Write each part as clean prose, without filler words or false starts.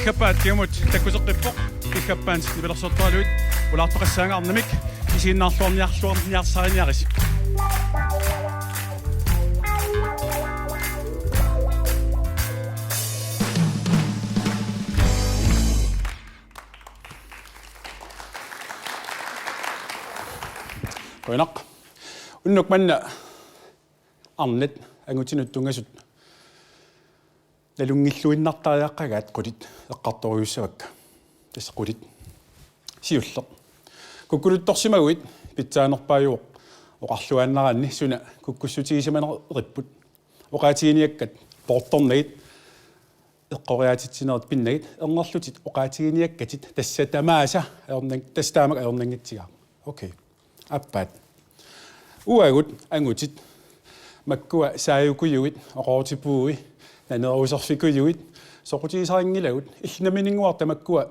ikappaat kiamut takkuseqqippoq ikappaans nivelersortaaluit ulaartoqassaangaarnamik isiinnaarluorniarluorniarsariniaris qoinaq unnuk manna arnit angutinut tungasut налунгиллуиннартариаққагаат қулит эққарторюссавакка тасса қулит сиуллеқ куккулутторсимагуит питсаанерпаажуоқ оқарлуааннараанни суна куккуссутигисаманериппут оқаатигиниаккат порторнагит эққориаатитсинерит пиннагит ернерлутит оқаатигиниаккатит тасса тамааса аернаг тастаамак аернангитсигаа окей аппаат уагут ангутит маккуа сааюкуюит оқоортипууи нанерусерфикуйуит соқутигисарингилагут иллнаминингуартамаккуа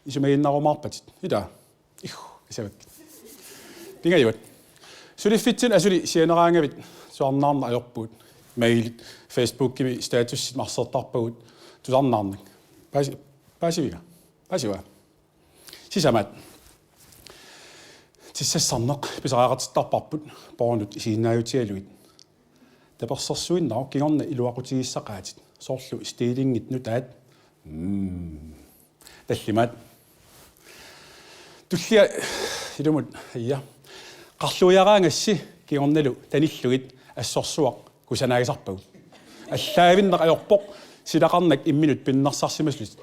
исумагиннарумаарпатит ида иху исавак пингаюат сулиффитсин асули сианераангавит суарнаарна аёрпуут мейлит фейсбуккими статуссит марсертарпагут тусарнаарнак пасивига пасива сисамат тиссассарнеқ писараақатиттарпарпут порнут исииннааютиалуит таперсерсуиннаа кигорна илуақутигиссақаатит соорлу стилингит нутаат таллимаат туллиа илумут ия қарлуяраангасси кигорналу таниллугит ассорсуақ кусанаагисарпагу аллаавиннеқ аёрпоқ силақарнак имминут пиннарсарсимаслут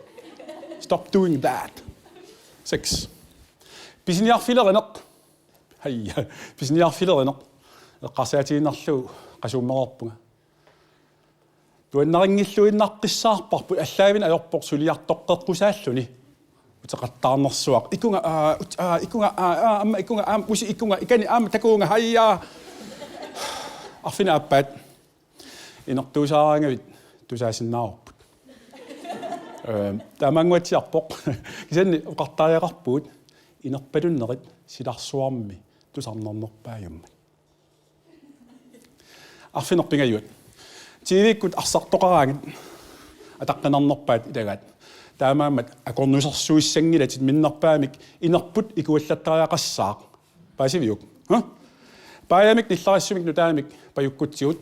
stop doing that 6 писниарфилеринеқ хая писниарфилеринеq эққарсаатигиннарлу qasuummerorpunga туаннарингиллуиннаққиссаарпарпут аллаавин аёрпоқ сулиартоққеққусааллуни утеқаттаарнерсуақ икунга амма икунга уси икунга икани амма такуунга хайя арфина аппаат инертуусаараангавит тусаасиннаарпут таамангуатсиарпоқ кисанни оқартариақарпуут инерпалуннерит силарсуарми тусарнернерпаажумма арфинерпингаюат тивиккут арсартоқараангит атаққинарнерпаат илагаат таамаамат акорнусерсуиссангилатит миннерпаамик инерпут икуаллаттариақассаақ пасивиук паямик нилларассумик нутаамик паюккутсигут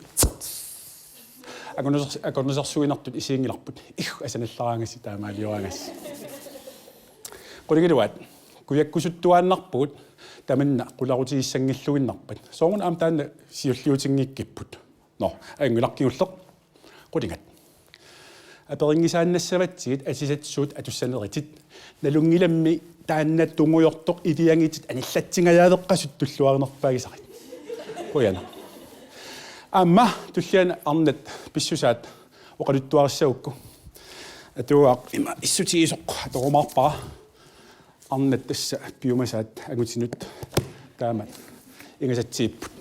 акорнусерсуинартут исиингиларпут их асаналлараангасси таамаалиораангасс qulигилуат куяккусуттуааннарпугут таманна qulарутигиссангиллуиннарпат соорун аам таанна сиуллиутингиккиппут но ангуларкиуллеқ qulигат аперингисааннассаватсигит асисатсуут атуссанеритит налунгиламми таанна тунгуйортоқ илиангитит аналлатсингаяалеққасут туллуарнерпаагисарит қуяна амма туллиана арнат писсусаат оқалуттуариссаукку атуаақ има иссутигисоқ аторумаарпара арнат тасса пиумасаат агутинут таамат ингасатсииппут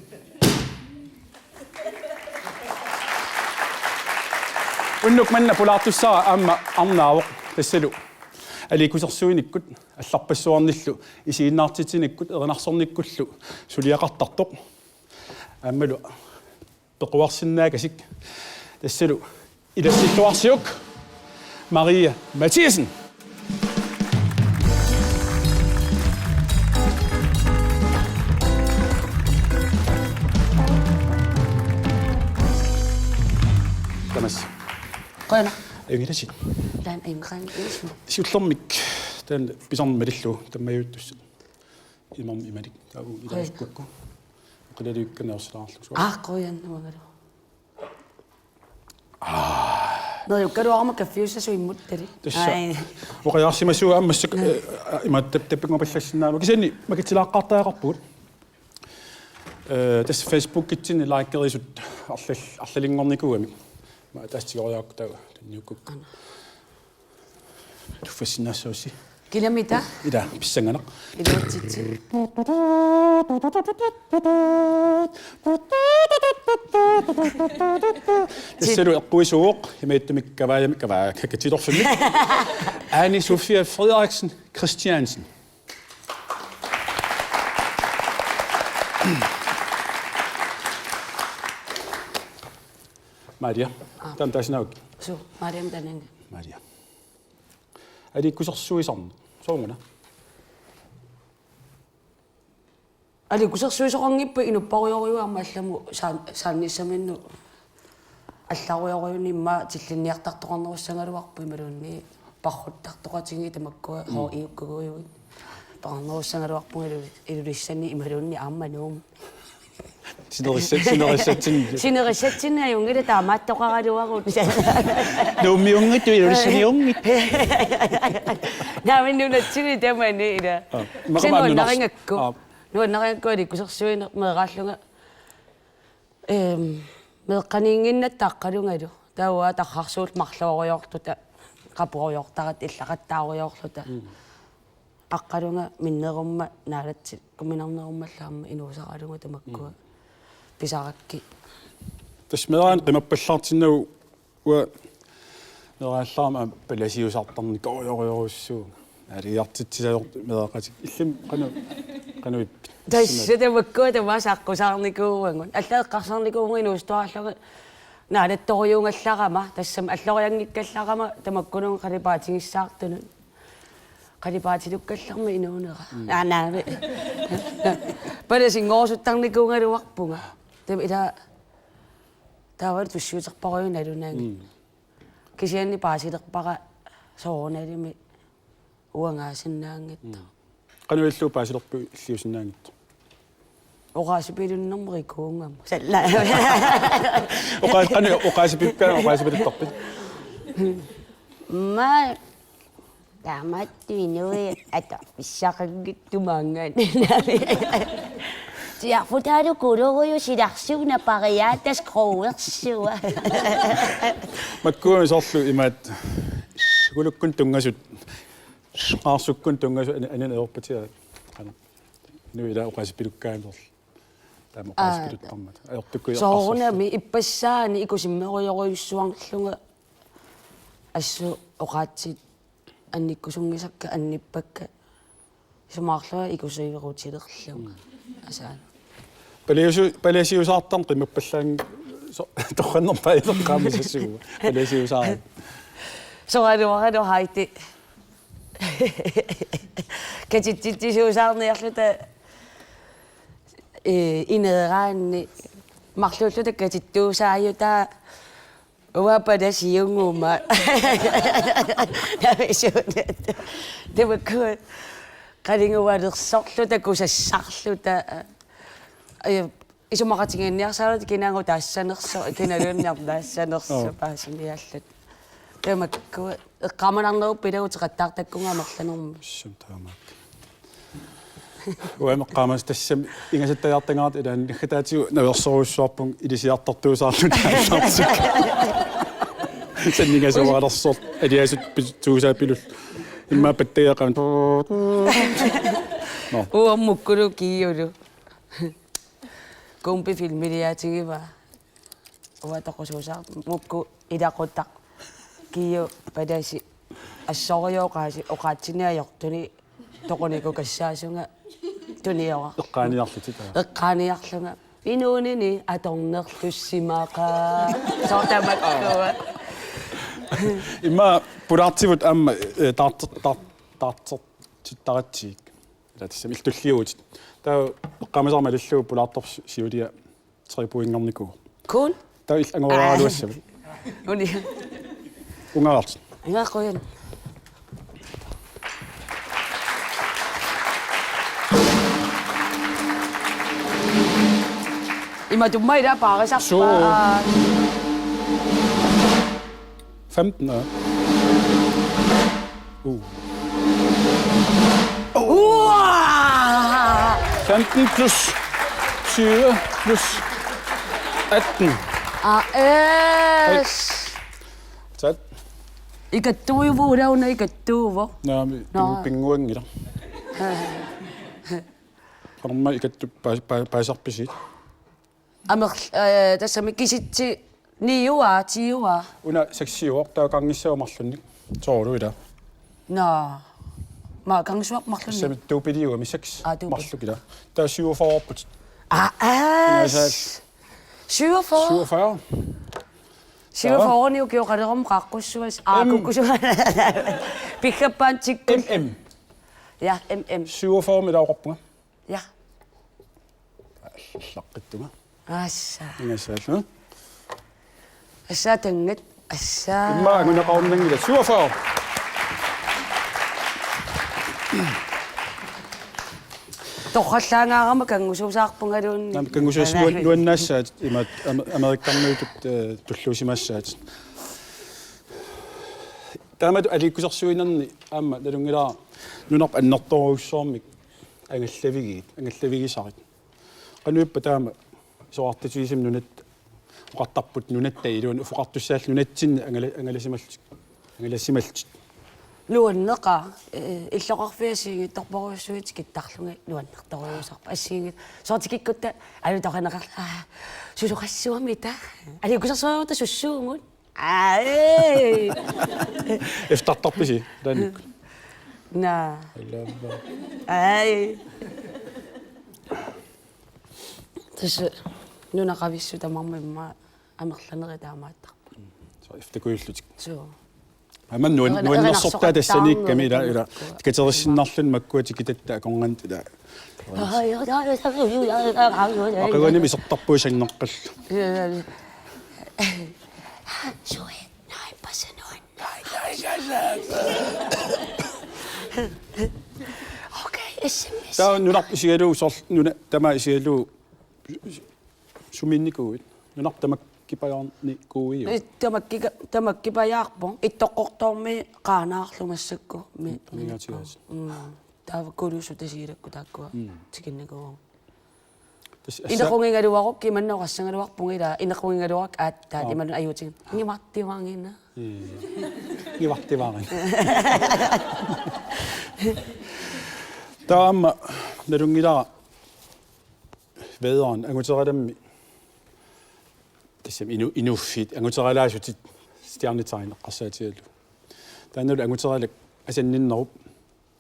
уннук манна пулаартуссаа аама арнаавоқ тассалу аликусерсуиниккут алларпассуарниллу исииннаартитиниккут еринарсорниккуллу сулиақартартоқ аамалу пеқуарсиннаагасик тассалу илассиллуарсиук Maria Mathiesen. Damas. Qoyana. Egilasit. Lan imqan ismu. Siullormik tan pisarmalillu tammayuuttussut. Imam imalik tau ilaskukku. Qilaliukkanersilaarluk. Qoyan nuagalu. No yukkaruarma kaffiussasuimmuttali. Ai. Oqajarsimasuu ammassak imat tappingopallassinnaama kisanni makitilaaqqartaaqarpuut. Tässä Facebook-kitsin laikkerisut arlalingornikuami. Ma taastigoriaaqtaaga tanniukkuk. Tufassinnaassuussi. Kilometer? Ida pissangana. Iluutsitsi. Tässä on kuisuuq imeittumik kavaa kakatitorfimik. Anni Sofia Frederiksen Christiansen. Maria, tämän taisi nauki. Mariam tanen. Maria. аликкусерсуисарна соомуна Ali kusarsuisoqangippa inupparuyoruuarma allamу saannissamинну алларуйоруйуни имма тиллинниартартоқарнеруссангалуарпу ималуунни парруттартоқатиги тамаккуа хоо иуккагуйуит парнеруссангалуарпу илулиссани ималуунни ааммануум синерissatsinna юнгила таамааттоқаралуарут нуумиунгит илулиссаниунгит нааминнунатсуни тамани ила макамааннунарсу нуаннариаккуали кусерсуина меэрааллунга меэққаниингиннат тааққалунгалу тауа тархарсуут марлуориортута қапуориортарат иллақаттаариорлута аққалунга миннерумма наалатси куминарнеруммаллаарма инуусаралунга тамаккуа писаракки тасмераан қимаппаллаартиннагу уа нерааллаама паласиусартарни кориориоруссуу алиартитсисаёр меэқатик иллим кануит тассатамаккуа тамасааққусаарникууангун аллаэққарсаарникуунгу инуустуарлуга наалатторюунгалларама тассам аллориангиккалларама тамаккунун қалипаатигиссаартуну қалипаатилуккалларма инуунера анаами паласингоорсуттарникуунгалуарпунга тама ила тавал туссуутерпаруйуналунаанги кисианни паасилерпара сооналими уангаасиннаангатта кануиллуу паасилерпу иллиусиннаангитто оqaасипилуннэрмерикуунгам салла оqaасипиттарпит ма таматтуинуи ата писсақангиттумаангаан тиарфутаалу кулуруйу силарсуна париаатас кроуерсуа маккуами сорлу имаат гулуккун тунгасут qaarsukkun tungasu anan eorpatia qana nuila oqasipilukkaanерл таама oqasipiluttarmat aortukku соорунами иппассаани икусиммеруйоруйуссуарлунга ассу оqaатсит анниккусунгисакка анниппакка сумаарлуа икусуиверуутилерлунга асаан палиусаартарн qimappallaang торраннерпаилеққаамисассугу палиусаа сооралуарану хайти катиттисуусаарниарлута инераанни марлууллута катиттуусааюта уападасиунгуума тависуунат тавакку қалингуалерсорлута кусассарлута исумақатигинниарсаарут кинаангу таассанерсо киналуунниар таассанерсо паасиниаллут тамакку эққаманарнеру пилагутеқаттаартаккунгаамерланерму сум таамаак уамеққамас тассам ингасаттаяртангаат илаан нахатаатигу наверсоруссуарпун илисиартартуусаарлут тааллаарсик саннигасуаралерсор алиасут туусаапилул имма паттаяақан уаммуккулу кииулу компи филмилиаатигива уатоқусуусаар мукку илақуттақ кио падаси ассориоқааси оqaатсиниаёртуни тоқунику кассаасунга туниора эққааниарлунга инуунини аторнерлуссимаақа сортамаккуа имма пулаартивут аама таартертиттаратсиик латсам илтуллиуут таа эққамасарма лиллуу пулаарторс сиулиа трипуингорнику кун таа ил ангорааруассами уни унгаарт ингақуян има думмайда парасарпаа 15 år. уа 15 plus 20 plus 18. эс Så икаттуивуулауна икаттууво naami pinguangila. Qarma ikattu paasarpisit. амер тассами киситси ниуа тиуа Una 6 år taa kangissuumarlunnik. Soorluila. на ма кангсуап марлунни Sami tuupiliuami 6 Ah, tuupili. marlukila. Taa 47 put. эс 47 47. Siva foran jo gjorde det om rakkusuas. Kukusuas. Pikkappan tikkul. MM. Ja, MM. 47 meter rappunga. Ja. Slaqqittunga. Assa. Ingassaalla. Assa tangat. Assa. Imma angunaqarunnangila 47. Toqallaangaarama kangusuusaarpungaluunni. Nam kangusuus nuannaassaat imat amerikkarnuutut tulluusimassaat. Taamatu alikkusarsuinarni aamma nalungilaa nunarp annertoruussoormik angallavigisarit. Qanuippa taama soartituisim nunat oqartarput nunattailuun ufoqartussaall nunatsinni angalassimaltik. Luanneqa иллоqarfiasiigi torporuussuit kittarlunga luannertoriusarpa assiigit soortikikkutta alutaqaneqarla suluqassuami ta alikusarsuaruta sussuungut Eftartarpisi taannik. na ai tässä nunaqavissu tamarma imma amerlaneri taamaattarpa So eftakuillutik. so Amman nuannersortaa tassaniikkami ila tikaterissinnarlun makkuati kitatta akongan ila. Aqaguanim isertarpuusanneqqall. Suet, nej, passanuan. Okay, SMS. Taa nunarp isigalu sor nuna tama isigalu suminnikuut. Nunarp tamakkipajarni kuuiu. Tamakkipajaarpo ittoqqortormi qaanaarlumassakku Negatiivs. taava kulusu tasiilakku taakkua tikinnakuwa. Tas Inequngingaluaruq kimannoqassangaluarpungila inequngingaluaruq aattaat imalun ayuutin ngimartivangina. Ngivartivaaran. Taama nalungilaa vederen anguteradammi tassam inuffit anguteralaasutit stjernitarineqqarsaatiallu. Taannalu anguteralak asanninnerup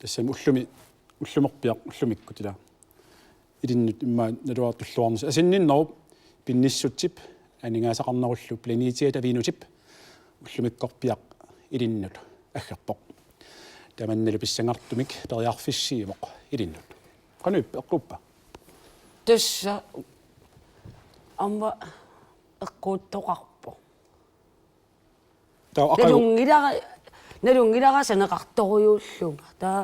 tassam ullumerpiaq ullumikkutila. Ilinnut imma naluartulluarnis asanninnerup pinnissutip aningaasaqarnerullu planetiat aviinutip ullumikkorpiaq ilinnut aggerpoq. Tamannalu pissangartumik periarfissiimoq ilinnut. Qanuippa eqquppa. Tässä amma eqquuttoqarpo. Taa aqalu nalungilaqa saneqartoruyuullunga taa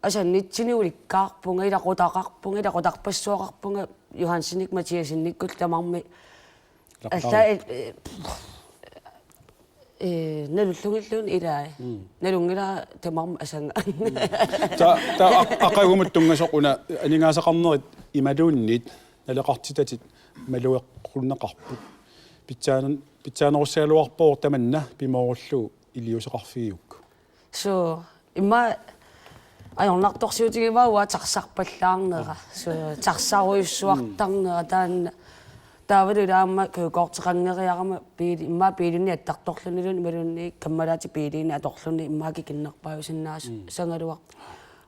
asannitsiniulikkaarpunga ilaqutaqarpunga ilaqutaqpassuaqarpunga Johansinik Mathiasinnikkul tamarmi alla nalullungilluun ilaa nalungila tamarma asanga taa aqagumuttungasoquna aningaasaqarnerit imaluunnit naleqartitatit malueqqunneqarput pitsaanerussaaluarpoor tamanna pimorullu iliuseqarfiiuk so imma ajornartorsiutigivauа tarsarpallaarnera so tarsaruyussuartarnera taanna taavalilaamma kuukorteqangeriarama piili imma piilunni attartorlunilun imalunni kammalaati piiliini atorlunni immaaki kinnerpaajusinnaas sangaluaq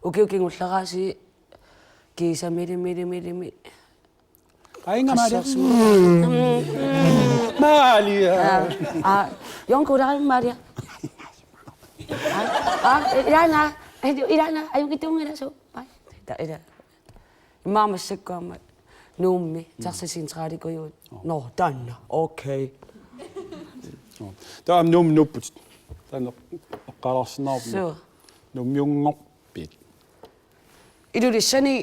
ukiukingullerasi kiisamilimi ainga Malia Jonkuudarin Maria Ilana ayungitungila so ila imaamassakkaamat nuummi tarsasiintraadikujuut no tanna okay taa num nupput tanna eqqalarsinnaarpu so nummiungorpit ilulissani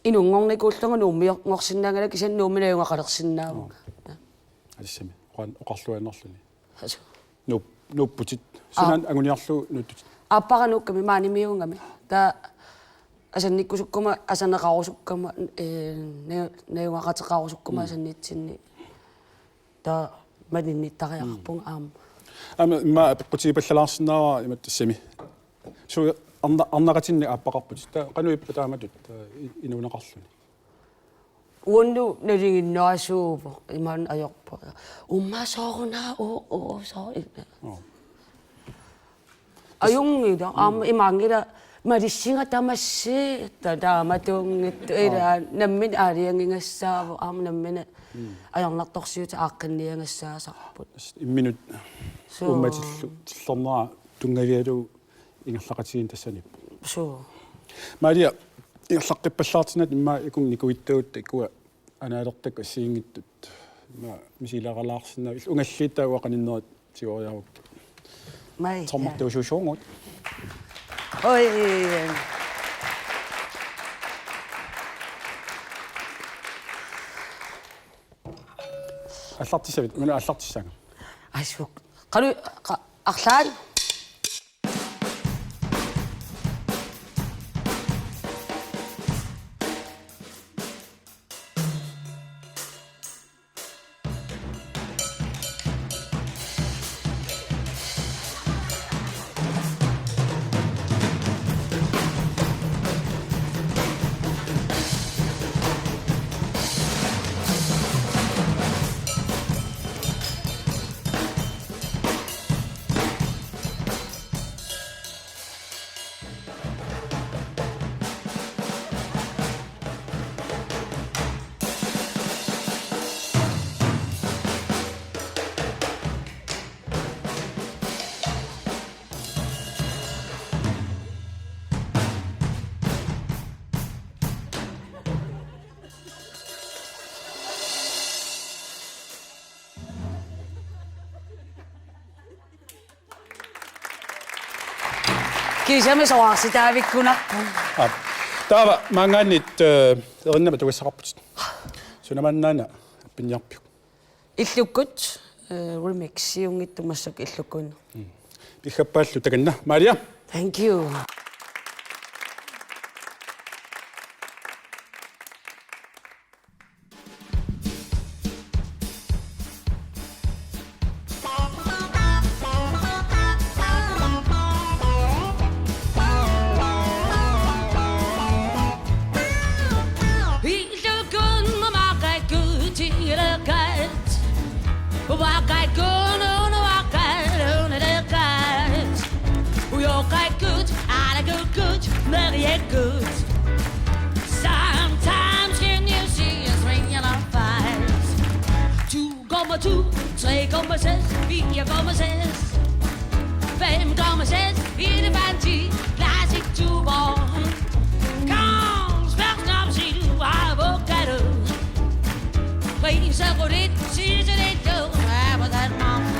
inungornikuullunga nuummiorsinnaangala kisan nuumminajungaqalersinnaavuga алиссами qan oqarluannerluni so nupputit sunan anguniarlu nuttut аппаранукками маанimиунгами та асанниккусуккума асанеқарусуккама наюнгақатеқарусуккума асаннитсинни та манинниттариақарпунга аама ама имма пеққутигипаллалаарсинаара иматтассами су арнақатинни ааппақарпут та қануиппа тааматут инунеқарлуни уонну налигиннаасуупо имаан аёрпо уммасоорунаа соо аюнгида аама имаангила Marissinga tamassi tadaamatung ira nammin ariangingassaavo nammina ajornartorsiut aaqqinniangassaasarput имминут So. умматиллу тиллернера тунгавиалу ингерлақатигин тассаниппу so Maria ингерлаққиппаллаартинат имма икун никуиттагутта икуа анаалертак ассиингиттут ма мисиларалаарсинаа унгаллииттаа уақаниннерат тиориарукки mai тормартуусуусуунгут oi аллартисавит мана аллартиссаага asuk qalu arlaan kisame soarsitaavikkunarpu таава маангаанит эриннама тугассақарпут сунаманнаана аппинниарпиу illukkut remix-iunngittumassuk illukkun пихаппааллу таканна Мария thank you Sometimes can you see us ringing our fires? 2,2, 3,6, 4,6, 5,6, 4,5, classic tuborg. Quand spørgsmål sig du avocado. Priser går lidt, synes det jo, hvad den mange.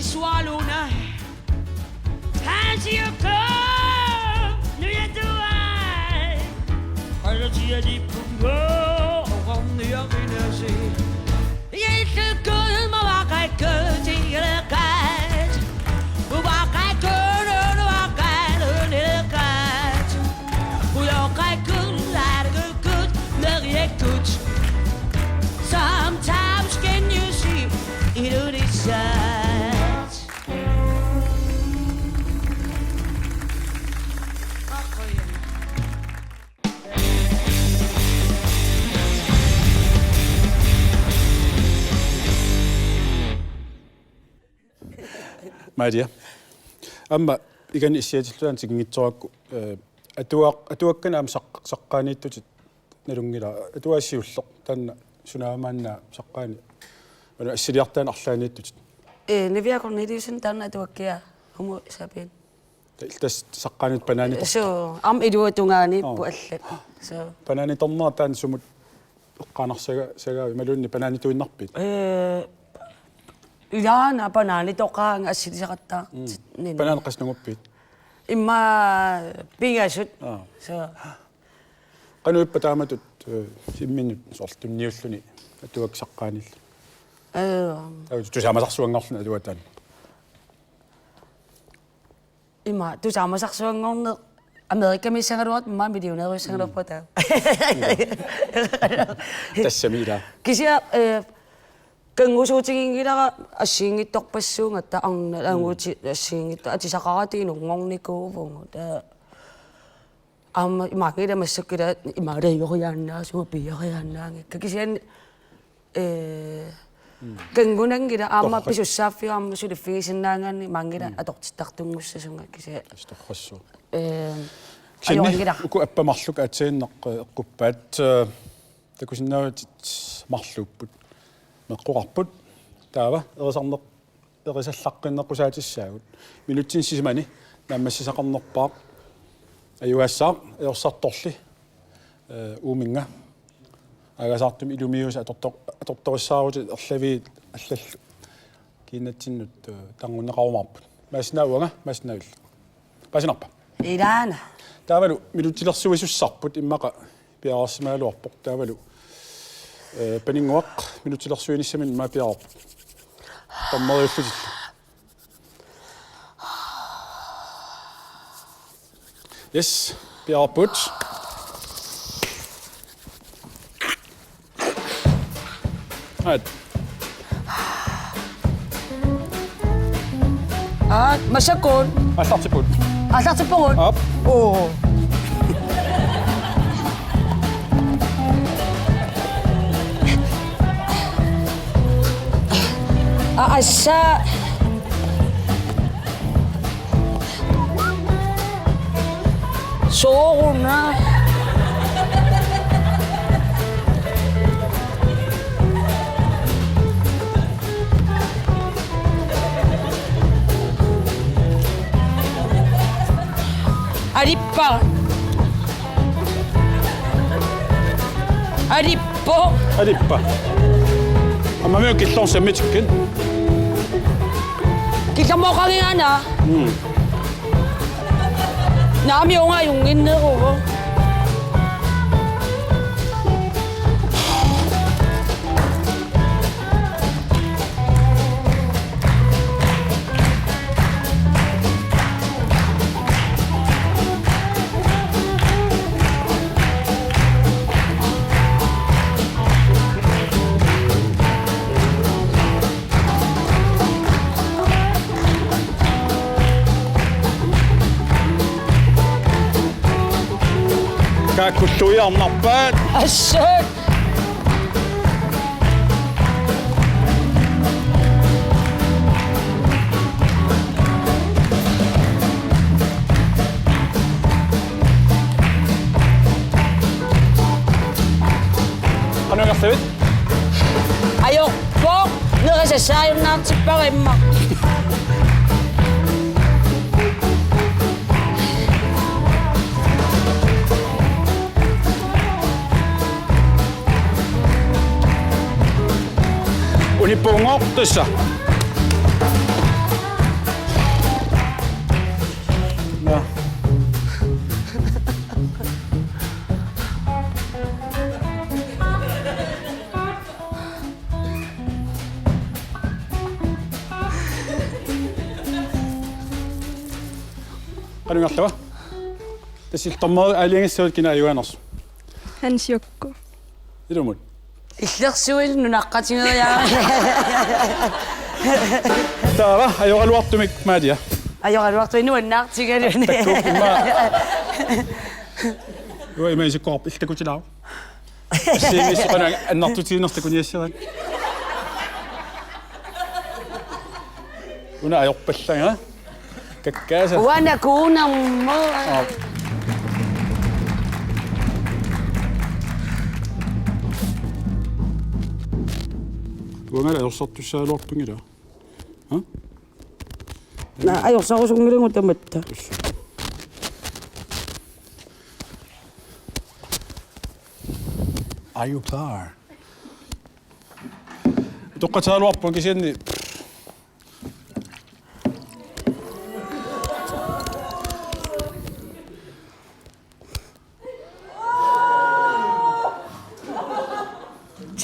Swallow night. As you come, nu är du här. Har du tid på gå om du gör vinner sig. Jag är så kul med vad jag gör till det kat. Och vad jag gör och vad jag gör det kat. Och jag gör är det good när jag är good. Sometimes can you see it is sad. Maria амма игани иссиатиллуан тигингитсоракку атуаккана ам саққаанииттутит налунгила атуассиуллеқ таанна сунаамаанна саққаани ана ассилиартаан арлаанииттутит niviakorniliusin tanna tuakkia humu sapin тас саққаанит панаани so am iduatungaani pu allat so панаани торнера таан сумут эққаанарсага сагаа малуунни панаани туиннарпит ilaana panaani toqaanga assilisarattaa nin панаани қаснугуппит Imma pingasut. Så. Qanuippa taamatut simminut sortunniulluni atuaksaqqaanil. Tusamasarsuanngorluna atuatan. Imma tusamasarsuanngorneq Amerikamissangaluat imma millioneerussangalerpa taa. Tassamila. Kisia kangusuutingingilара ассиингитторпассуунга арна ангути ассиингитта атисақаратиинунгорникуувунгу таа амма имагида массаккила имаалаиориааннаасуга пиариааннаангикка кисиан кангунангила аама писуссааффигаамма сулиффигисиннаангаани мангила атортиттартунгуссасунга кисия Storqassuu. Ajorngila. Uku appamарлук атсииннеқ эққуппаат такусиннааватит марлууппут меққоқарпут таава ерисарнеқ ерисаллаққиннеққусаатиссаагут минутсин сисмани наммассисақарнерпаа аюассаа ерсарторли ууминга агасаартум илумиус аторториссаарути ерлави аллал кинатсиннут тангуннеқарумаарпут маснауага маснаул пасинарпа Ирана таавалу минутилерсуисуссарпут иммақа пиарасмаалуарпоқ таавалу панингуақ минутилерсуиниссамин ма пиарап таммариуллутил yes пиарапут ат масакун аллартипут аллартиппугут ап оо 아싸 소구나 아리빠 아리뽀 алиппа аммамиу киллорсаммитиккин 기가모강이하나 남이 영화 용인네고 kakulluiarnarpaat 아싸 qanuangarlavit 아욕뽀 너가 사용나 집바가 임마 unipungoqtissa na qanuangarlava tassiltormeri aliangissuut kina ayuaners Hansjokko. ilumut иллерсуил нунаққатингериаа таава ajorluartumik maadia ajorluartu инуаннаартигалуни takkuuk imma ua imaisukkorp illakutilau ассиимиссеқана аннартутиинертакуниассерат уна ajorpallanga каккааса уана куунармо уангала ajorsortussaaluarpungila на ajorsarusungilugu tamatta ayutar toqqataaluarpun kisianni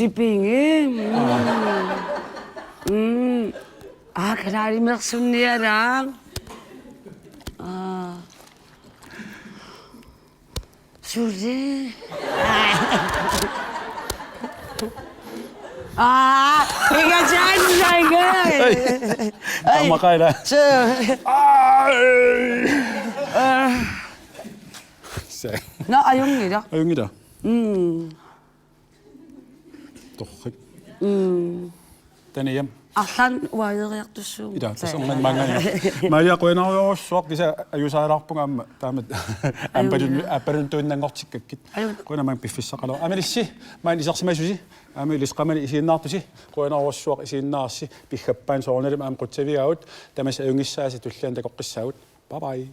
Tipingi. Karari mersunniarang. Susi. Iga dyan, Tiger. Tama ka na. Na ayong이다. ayungida. Tokkik. Täniyam. Ahlan waayeriartussuum. Ida, tässä on mangani. Mä ja koena on sok kisa ayusaararpunga taamat apparun tunnangortikkakit. Koena man piffissaqalo. Amelissi, ma isarsimasusi. Amelis qamani isiinnaartusi. Koena on sok isiinnaarsi pikhappan soornelim am qutsavigaut. Tamas ayungissaasi tullian takoqqissaut. Bye bye.